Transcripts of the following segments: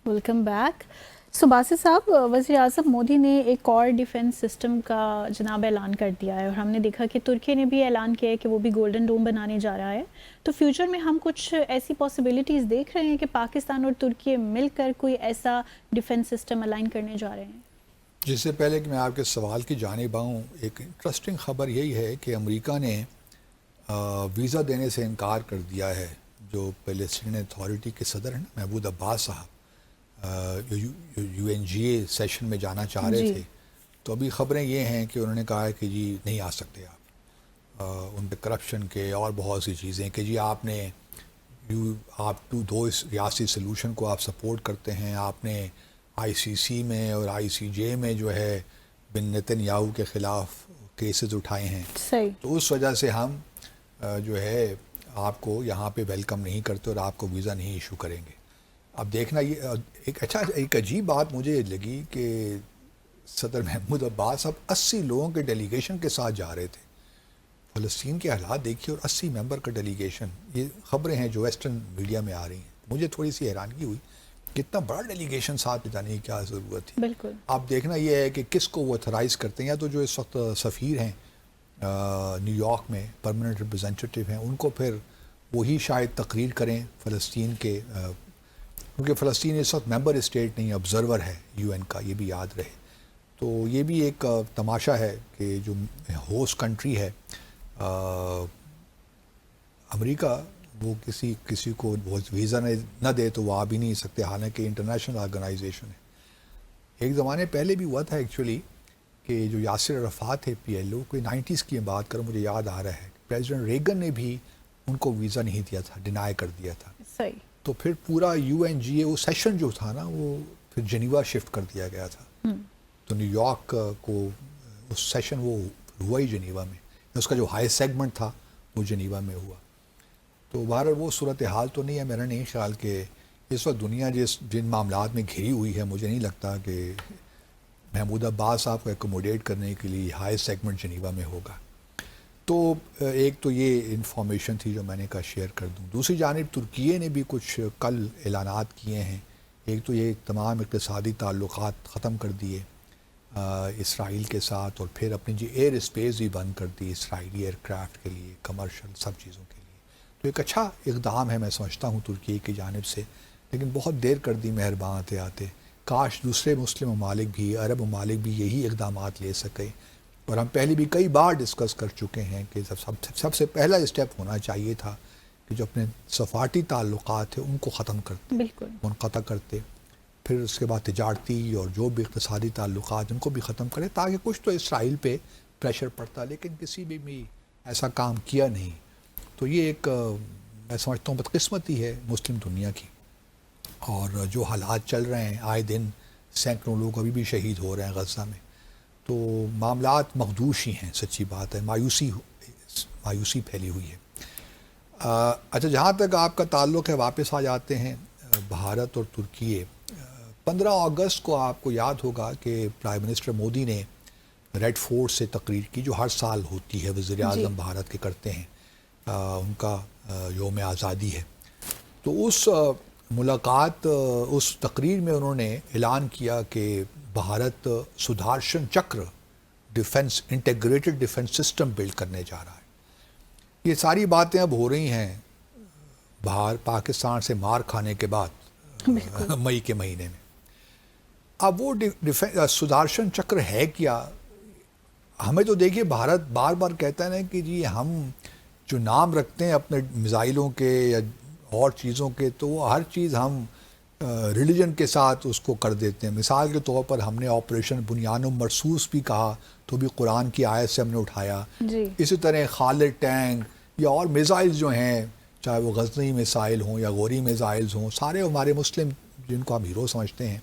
Welcome back. سو باسط صاحب، وزیر اعظم مودی نے ایک اور ڈیفنس سسٹم کا جناب اعلان کر دیا ہے، اور ہم نے دیکھا کہ ترکی نے بھی اعلان کیا ہے کہ وہ بھی گولڈن ڈوم بنانے جا رہا ہے. تو فیوچر میں ہم کچھ ایسی پاسبلٹیز دیکھ رہے ہیں کہ پاکستان اور ترکی مل کر کوئی ایسا ڈیفنس سسٹم الائن کرنے جا رہے ہیں؟ جس سے پہلے کہ میں آپ کے سوال کی جانب آؤں، ایک انٹرسٹنگ خبر یہی ہے کہ امریکہ نے ویزا دینے سے انکار کر دیا ہے. جو پیلسٹین اتھارٹی کے صدر ہیں محمود عباس صاحب، UNGA سیشن میں جانا چاہ رہے جی. تھے، تو ابھی خبریں یہ ہیں کہ انہوں نے کہا ہے کہ جی نہیں آ سکتے آپ. ان پہ کرپشن کے اور بہت سی چیزیں کہ جی آپ دو اس ریاستی سلوشن کو آپ سپورٹ کرتے ہیں، آپ نے ICC میں اور ICJ میں جو ہے بن نتن یاہو کے خلاف کیسز اٹھائے ہیں، صحیح. تو اس وجہ سے ہم جو ہے آپ کو یہاں پہ ویلکم نہیں کرتے اور آپ کو ویزا نہیں ایشو کریں گے. اب دیکھنا یہ ایک عجیب بات مجھے لگی کہ صدر محمود عباس اب 80 لوگوں کے ڈیلیگیشن کے ساتھ جا رہے تھے. فلسطین کے حالات دیکھیے اور 80 ممبر کا ڈیلیگیشن، یہ خبریں ہیں جو ویسٹرن میڈیا میں آ رہی ہیں. مجھے تھوڑی سی حیرانگی ہوئی کہ اتنا بڑا ڈیلیگیشن ساتھ لے جانے کی کیا ضرورت تھی. بالکل. اب دیکھنا یہ ہے کہ کس کو وہ اتھرائز کرتے ہیں، یا تو جو اس وقت سفیر ہیں نیو یارک میں پرماننٹ ریپرزینٹیٹیو ہیں، ان کو پھر وہی شاید تقریر کریں فلسطین کے، کیونکہ فلسطین اس وقت ممبر اسٹیٹ نہیں، آبزرور ہے UN کا، یہ بھی یاد رہے. تو یہ بھی ایک تماشا ہے کہ جو ہوسٹ کنٹری ہے امریکہ، وہ کسی کو ویزا نہ دے تو وہ آ بھی نہیں سکتے، حالانکہ انٹرنیشنل آرگنائزیشن ہے. ایک زمانے پہلے بھی ہوا تھا ایکچولی کہ جو یاسر عرفات تھے PLO، کوئی 90s کی بات کروں، مجھے یاد آ رہا ہے پریزیڈنٹ ریگن نے بھی ان کو ویزا نہیں دیا تھا، ڈینائی کر دیا تھا. صحیح. تو پھر پورا UNGA وہ سیشن جو تھا نا، وہ پھر جنیوا شفٹ کر دیا گیا تھا. تو نیو یارک کو اس سیشن وہ ہوا ہی جنیوا میں، اس کا جو ہائی سیگمنٹ تھا وہ جنیوا میں ہوا. تو بہرحال وہ صورتحال تو نہیں ہے. میرا نہیں خیال کہ اس وقت دنیا جن معاملات میں گھری ہوئی ہے، مجھے نہیں لگتا کہ محمود عباس صاحب کو ایکوموڈیٹ کرنے کے لیے ہائی سیگمنٹ جنیوا میں ہوگا. تو ایک تو یہ انفارمیشن تھی جو میں نے کہا شیئر کر دوں. دوسری جانب ترکیے نے بھی کچھ کل اعلانات کیے ہیں. ایک تو یہ تمام اقتصادی تعلقات ختم کر دیے اسرائیل کے ساتھ، اور پھر اپنی ایئر اسپیس بھی بند کر دی اسرائیلی ایئر کرافٹ کے لیے، کمرشل سب چیزوں کے لیے. تو ایک اچھا اقدام ہے میں سمجھتا ہوں ترکی کی جانب سے، لیکن بہت دیر کر دی مہربان آتے آتے. کاش دوسرے مسلم ممالک بھی، عرب ممالک بھی یہی اقدامات لے سکے. اور ہم پہلے بھی کئی بار ڈسکس کر چکے ہیں کہ سب سے پہلا اسٹیپ ہونا چاہیے تھا کہ جو اپنے سفارتی تعلقات ہیں ان کو ختم کرتے، بالکل. منقطع کرتے، پھر اس کے بعد تجارتی اور جو بھی اقتصادی تعلقات ان کو بھی ختم کرے، تاکہ کچھ تو اسرائیل پہ پریشر پڑتا. لیکن کسی بھی ایسا کام کیا نہیں. تو یہ ایک میں سمجھتا ہوں بدقسمتی ہے مسلم دنیا کی. اور جو حالات چل رہے ہیں، آئے دن سینکڑوں لوگ ابھی بھی شہید ہو رہے ہیں غزہ میں. تو معاملات مخدوش ہی ہیں، سچی بات ہے. مایوسی پھیلی ہوئی ہے. اچھا، جہاں تک آپ کا تعلق ہے، واپس آ جاتے ہیں بھارت اور ترکیے. 15 اگست کو آپ کو یاد ہوگا کہ پرائم منسٹر مودی نے ریڈ فورٹ سے تقریر کی، جو ہر سال ہوتی ہے، وزیر اعظم بھارت کے کرتے ہیں، ان کا یوم آزادی ہے. تو اس ملاقات، اس تقریر میں انہوں نے اعلان کیا کہ Bharat Sudarshan Chakra defence integrated defence system build کرنے جا رہا ہے. یہ ساری باتیں اب ہو رہی ہیں باہر پاکستان سے مار کھانے کے بعد مئی کے مہینے میں. اب وہ سدھارشن چکر ہے کیا؟ ہمیں تو دیکھیے بھارت بار بار کہتا ہے نا کہ جی ہم جو نام رکھتے ہیں اپنے میزائلوں کے یا اور چیزوں کے، تو وہ ہر چیز ہم ریلیجن کے ساتھ اس کو کر دیتے ہیں. مثال کے طور پر ہم نے آپریشن بنیان و مرصوص بھی کہا تو بھی قرآن کی آیت سے ہم نے اٹھایا. اسی طرح خالد ٹینک یا اور میزائلز جو ہیں، چاہے وہ غزنی میزائل ہوں یا غوری میزائلز ہوں، سارے ہمارے مسلم جن کو ہم ہیرو سمجھتے ہیں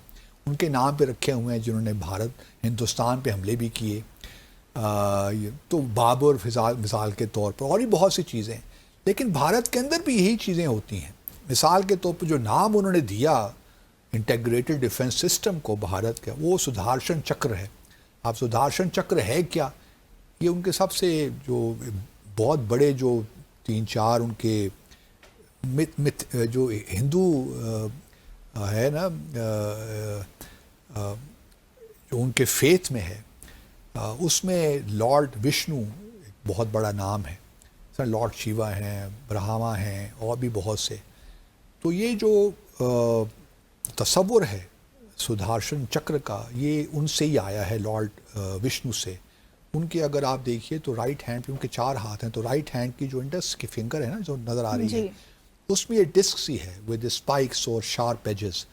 ان کے نام پہ رکھے ہوئے ہیں، جنہوں نے ہندوستان پہ حملے بھی کیے. تو بابر مثال کے طور پر، اور بھی بہت سی چیزیں. لیکن بھارت کے اندر بھی یہی چیزیں ہوتی ہیں. مثال کے طور پر جو نام انہوں نے دیا انٹیگریٹڈ ڈیفنس سسٹم کو بھارت کا، وہ سدھارشن چکر ہے. اب سدھارشن چکر ہے کیا؟ یہ ان کے سب سے جو بہت بڑے جو 3-4 ان کے جو ہندو ہے نا جو ان کے فیتھ میں ہے اس میں لارڈ وشنو ایک بہت بڑا نام ہے، لارڈ شیوا ہیں، برہما ہیں اور بھی بہت سے. تو یہ جو تصور ہے سدھارشن چکر کا یہ ان سے ہی آیا ہے، لارڈ وشنو سے. ان کے اگر آپ دیکھیے تو رائٹ ہینڈ پہ ان کے 4 ہاتھ ہیں، تو رائٹ ہینڈ کی جو انڈس کی فنگر ہے نا جو نظر آ رہی ہے اس میں یہ ڈسک سی ہے ود اسپائکس اور شارپ ایجز.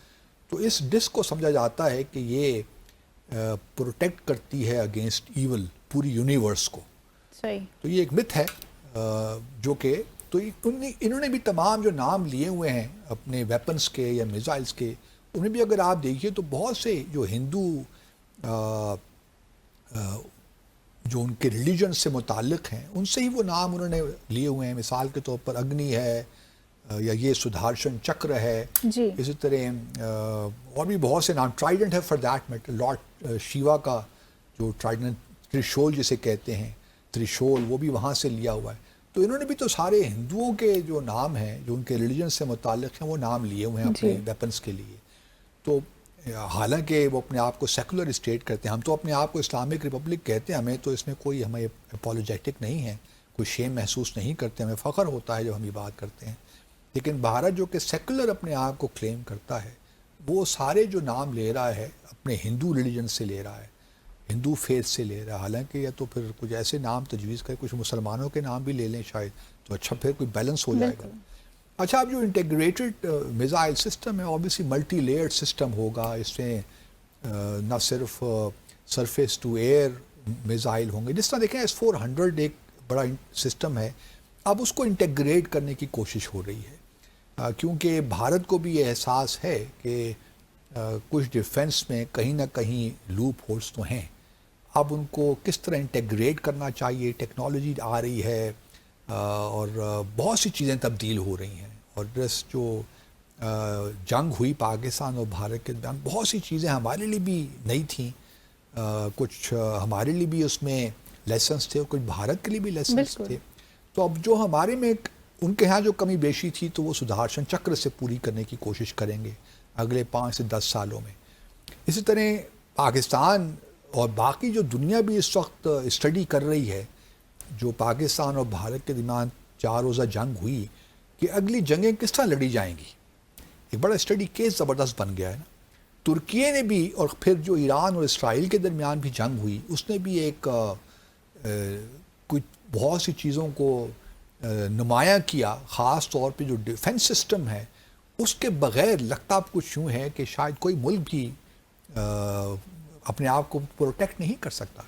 تو اس ڈسک کو سمجھا جاتا ہے کہ یہ پروٹیکٹ کرتی ہے اگینسٹ ایول پوری یونیورس کو. صحیح. تو یہ ایک مت ہے جو کہ تو انہوں نے بھی تمام جو نام لیے ہوئے ہیں اپنے ویپنز کے یا میزائلز کے، انہیں بھی اگر آپ دیکھیے تو بہت سے جو ہندو جو ان کے ریلیجن سے متعلق ہیں ان سے ہی وہ نام انہوں نے لیے ہوئے ہیں. مثال کے طور پر اگنی ہے یا یہ سدھارشن چکر ہے. جی. اسی طرح اور بھی بہت سے نام، ٹرائیڈنٹ ہے فار دیٹ میٹر، لارڈ شیوا کا جو ٹرائیڈنٹ ترشول جسے کہتے ہیں، ترشول وہ بھی وہاں سے لیا ہوا ہے. تو انہوں نے بھی تو سارے ہندوؤں کے جو نام ہیں جو ان کے ریلیجن سے متعلق ہیں وہ نام لیے ہوئے ہیں اپنے ویپنز کے لیے. تو حالانکہ وہ اپنے آپ کو سیکولر اسٹیٹ کرتے ہیں، ہم تو اپنے آپ کو اسلامک ریپبلک کہتے ہیں، ہمیں تو اس میں کوئی ہمیں اپولوجیٹک نہیں ہے، کوئی شیم محسوس نہیں کرتے، ہمیں فخر ہوتا ہے جب ہم یہ بات کرتے ہیں. لیکن بھارت جو کہ سیکولر اپنے آپ کو کلیم کرتا ہے وہ سارے جو نام لے رہا ہے اپنے ہندو ریلیجن سے لے رہا ہے، ہندو فیتھ سے لے رہا ہے. حالانکہ یا تو پھر کچھ ایسے نام تجویز کرے، کچھ مسلمانوں کے نام بھی لے لیں شاید تو اچھا پھر کوئی بیلنس ہو جائے گا. اچھا اب جو انٹیگریٹڈ میزائل سسٹم ہے اوبیسلی ملٹی لیئرڈ سسٹم ہوگا. اس میں نہ صرف سرفیس ٹو ایئر میزائل ہوں گے، جس طرح دیکھیں S-400 ایک بڑا سسٹم ہے، اب اس کو انٹیگریٹ کرنے کی کوشش ہو رہی ہے کیونکہ بھارت کو بھی یہ احساس ہے کہ کچھ ڈیفنس میں کہیں نہ کہیں لوپ ہولس تو ہیں. اب ان کو کس طرح انٹیگریٹ کرنا چاہیے، ٹیکنالوجی آ رہی ہے اور بہت سی چیزیں تبدیل ہو رہی ہیں. اور جو جنگ ہوئی پاکستان اور بھارت کے درمیان بہت سی چیزیں ہمارے لیے بھی نئی تھیں، کچھ ہمارے لیے بھی اس میں لیسنس تھے اور کچھ بھارت کے لیے بھی لیسنس تھے. تو اب جو ہمارے میں ان کے ہاں جو کمی بیشی تھی تو وہ سدھارشن چکر سے پوری کرنے کی کوشش کریں گے اگلے 5 سے 10 سالوں میں. اسی طرح پاکستان اور باقی جو دنیا بھی اس وقت اسٹڈی کر رہی ہے، جو پاکستان اور بھارت کے درمیان 4 روزہ جنگ ہوئی کہ اگلی جنگیں کس طرح لڑی جائیں گی، ایک بڑا اسٹڈی کیس زبردست بن گیا ہے نا. ترکیے نے بھی اور پھر جو ایران اور اسرائیل کے درمیان بھی جنگ ہوئی اس نے بھی ایک کچھ بہت سی چیزوں کو نمایاں کیا. خاص طور پہ جو ڈیفنس سسٹم ہے اس کے بغیر لگتا کچھ یوں ہے کہ شاید کوئی ملک بھی اپنے آپ کو پروٹیکٹ نہیں کر سکتا.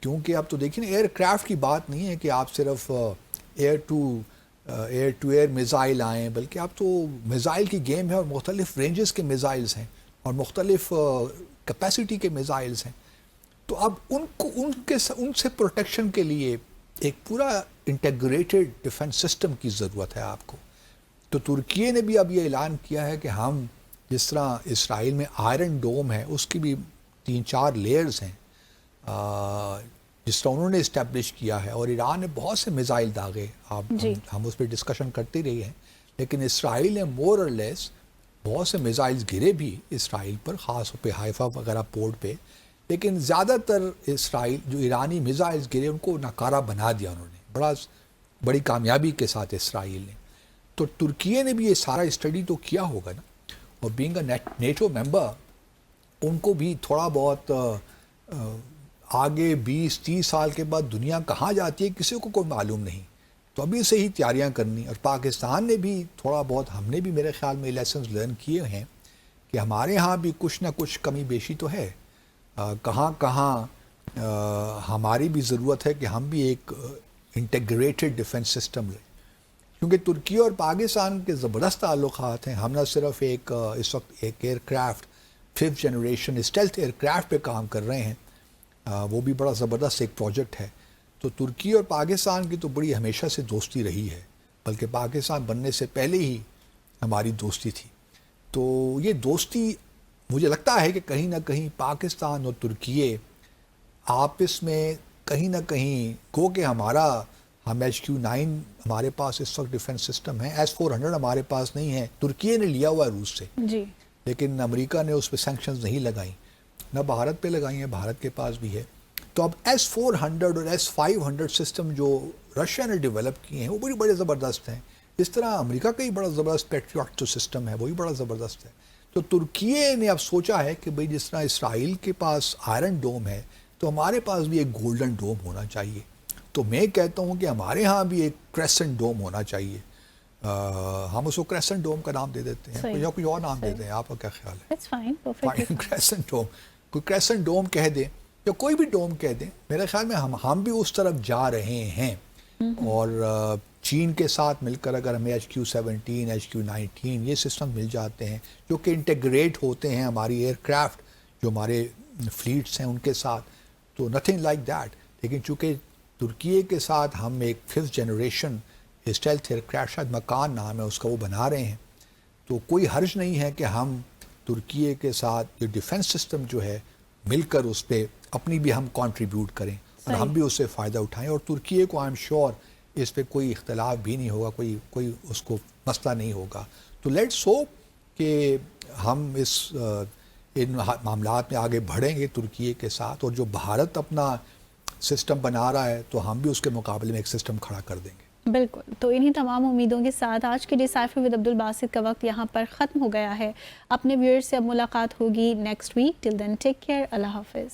کیونکہ اب تو دیکھیں ایئر کرافٹ کی بات نہیں ہے کہ آپ صرف ایئر ٹو ایئر میزائل آئیں، بلکہ اب تو میزائل کی گیم ہے اور مختلف رینجز کے میزائلز ہیں اور مختلف کیپیسٹی کے میزائلز ہیں. تو اب ان سے پروٹیکشن کے لیے ایک پورا انٹیگریٹڈ ڈیفنس سسٹم کی ضرورت ہے آپ کو. تو ترکیے نے بھی اب یہ اعلان کیا ہے کہ ہم جس طرح اسرائیل میں آئرن ڈوم ہے اس کی بھی 3-4 لیئرز ہیں جس طرح انہوں نے اسٹیبلش کیا ہے، اور ایران نے بہت سے میزائل داغے. ہم اس پہ ڈسکشن کرتے رہے ہیں، لیکن اسرائیل نے مور اور لیس بہت سے میزائلز گرے بھی اسرائیل پر، خاص طور پہ حائفہ وغیرہ پورٹ پہ. لیکن زیادہ تر اسرائیل جو ایرانی میزائلز گرے ان کو ناکارہ بنا دیا انہوں نے بڑی کامیابی کے ساتھ اسرائیل نے. تو ترکیے نے بھی یہ سارا اسٹڈی تو کیا ہوگا نا، اور بینگ اے نیٹو ممبر ان کو بھی تھوڑا بہت آگے 20-30 سال کے بعد دنیا کہاں جاتی ہے کسی کو کوئی معلوم نہیں. تو ابھی سے ہی تیاریاں کرنی. اور پاکستان نے بھی تھوڑا بہت، ہم نے بھی میرے خیال میں لیسنز لرن کیے ہیں کہ ہمارے ہاں بھی کچھ نہ کچھ کمی بیشی تو ہے. کہاں ہماری بھی ضرورت ہے کہ ہم بھی ایک انٹیگریٹڈ ڈیفنس سسٹم لیں. کیونکہ ترکی اور پاکستان کے زبردست تعلقات ہیں. ہم نہ صرف اس وقت ایک aircraft 5th generation stealth aircraft پہ کام کر رہے ہیں، وہ بھی بڑا زبردست ایک پروجیکٹ ہے. تو ترکی اور پاکستان کی تو بڑی ہمیشہ سے دوستی رہی ہے، بلکہ پاکستان بننے سے پہلے ہی ہماری دوستی تھی. تو یہ دوستی مجھے لگتا ہے کہ کہیں نہ کہیں پاکستان اور ترکیے آپس میں کہیں نہ کہیں گو کہ ہم HQ-9 ہمارے پاس اس وقت ڈیفنس سسٹم ہے، S-400 ہمارے پاس نہیں ہے، ترکیے نے لیا ہوا ہے روس سے. لیکن امریکہ نے اس پہ سینکشنز نہیں لگائیں، نہ بھارت پہ لگائی ہیں، بھارت کے پاس بھی ہے. تو اب S-400 اور S-500 سسٹم جو رشیا نے ڈیولپ کیے ہیں وہ بڑے زبردست ہیں. اس طرح امریکہ کا ہی بڑا زبردست پیٹریاٹ جو سسٹم ہے وہی بڑا زبردست ہے. تو ترکیے نے اب سوچا ہے کہ بھئی جس طرح اسرائیل کے پاس آئرن ڈوم ہے تو ہمارے پاس بھی ایک گولڈن ڈوم ہونا چاہیے. تو میں کہتا ہوں کہ ہمارے ہاں بھی ایک کریسنٹ ڈوم ہونا چاہیے. ہم اس کو کریسنٹ ڈوم کا نام دے دیتے ہیں یا کوئی اور نام دیتے ہیں. آپ کا کیا خیال ہے؟ That's fine, perfectly fine. Crescent dome, کوئی کریسنٹ ڈوم کہہ دیں یا کوئی بھی ڈوم کہہ دیں. میرے خیال میں ہم بھی اس طرف جا رہے ہیں. اور چین کے ساتھ مل کر اگر ہمیں HQ-17 HQ-19 یہ سسٹم مل جاتے ہیں جو کہ انٹیگریٹ ہوتے ہیں ہماری ایئر کرافٹ جو ہمارے فلیٹس ہیں ان کے ساتھ، تو نتھنگ لائک دیٹ. لیکن چونکہ ترکیے کے ساتھ ہم ایک 5th generation stealth year craft, شاید مکان نام ہے اس کا، وہ بنا رہے ہیں، تو کوئی حرج نہیں ہے کہ ہم ترکیے کے ساتھ یہ ڈیفنس سسٹم جو ہے مل کر اس پہ اپنی بھی ہم کنٹریبیوٹ کریں اور ہم بھی اس سے فائدہ اٹھائیں. اور ترکیے کو آئی ایم شیور اس پہ کوئی اختلاف بھی نہیں ہوگا، کوئی اس کو مسئلہ نہیں ہوگا. تو لیٹس ہوپ کہ ہم ان معاملات میں آگے بڑھیں گے ترکیے کے ساتھ، اور جو بھارت اپنا سسٹم بنا رہا ہے تو ہم بھی اس کے مقابلے میں ایک سسٹم کھڑا کر دیں گے. بالکل. تو انہی تمام امیدوں کے ساتھ آج کے ڈیسائفر ود عبدالباسط کا وقت یہاں پر ختم ہو گیا ہے. اپنے ویئرز سے اب ملاقات ہوگی نیکسٹ ویک. ٹل دین ٹیک کیئر. اللہ حافظ.